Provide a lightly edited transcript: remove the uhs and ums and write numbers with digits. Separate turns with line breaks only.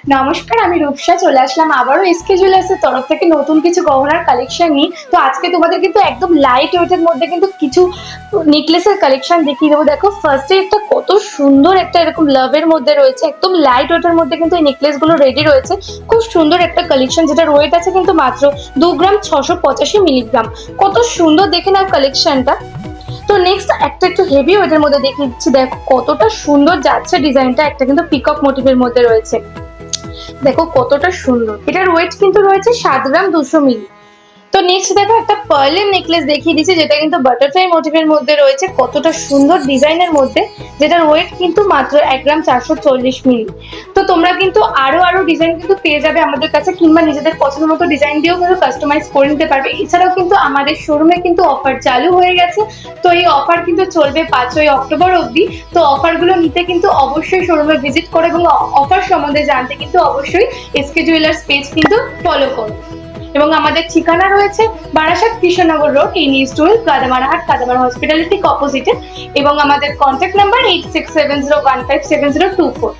নমস্কার, আমি রূপসা চলে আসলাম আবারও এসকে জুয়েলার্সের তরফ থেকে নতুন কিছু গহনার কালেকশন নিয়ে। তো আজকে তোমাদের কিন্তু একদম লাইট ওয়েটের মধ্যে কিন্তু কিছু নেকলেসের কালেকশন দেখিয়ে দেবো। দেখো ফার্স্টে একটা কত সুন্দর একটা এরকম লাভের মধ্যে রয়েছে, একদম লাইট ওয়েটের মধ্যে কিন্তু এই নেকলেস গুলো রেডি রয়েছে। খুব সুন্দর একটা কালেকশন, যেটার ওয়েট আছে কিন্তু মাত্র 2 গ্রাম 685 মিলিগ্রাম। কত সুন্দর দেখে নাও কালেকশনটা। তো নেক্সট একটা একটু হেভি ওয়েটের মধ্যে দেখিয়ে দিচ্ছি। দেখো কতটা সুন্দর যাচ্ছে ডিজাইনটা, একটা কিন্তু পিকক মোটিভের মধ্যে রয়েছে। দেখো কতটা সুন্দর, এটার ওয়েট কিন্তু রয়েছে 7 গ্রাম 200 মিলি। তো নেক্সট দেখো একটা পার্লের নেকলেস দেখিয়ে দিচ্ছি, যেটা কিন্তু বাটারফ্লাই মোটিভের মধ্যে রয়েছে, কতটা সুন্দর ডিজাইনের মধ্যে, যেটার ওয়েট কিন্তু মাত্র 1 গ্রাম 440 মিলি। তো তোমরা কিন্তু আরো ডিজাইন কিন্তু পেয়ে যাবে আমাদের কাছে, কিংবা নিজেদের পছন্দ মতো ডিজাইন দিয়েও কিন্তু কাস্টমাইজ করে নিতে পারবে। এছাড়াও কিন্তু আমাদের শোরুমে কিন্তু অফার চালু হয়ে গেছে। তো এই অফার কিন্তু চলবে 5ই অক্টোবর অবধি। তো অফারগুলো নিতে কিন্তু অবশ্যই শোরুমে ভিজিট করে, এবং অফার সম্বন্ধে জানতে কিন্তু অবশ্যই এসকে জুয়েলার্স পেজ কিন্তু ফলো করো। এবং আমাদের ঠিকানা রয়েছে বারাসাত কৃষ্ণনগর রোড, নিউজ 12, কাদামারাহাট, কাদামারা হসপিটালের ঠিক অপোজিটে। এবং আমাদের কন্ট্যাক্ট নাম্বার 8670157024।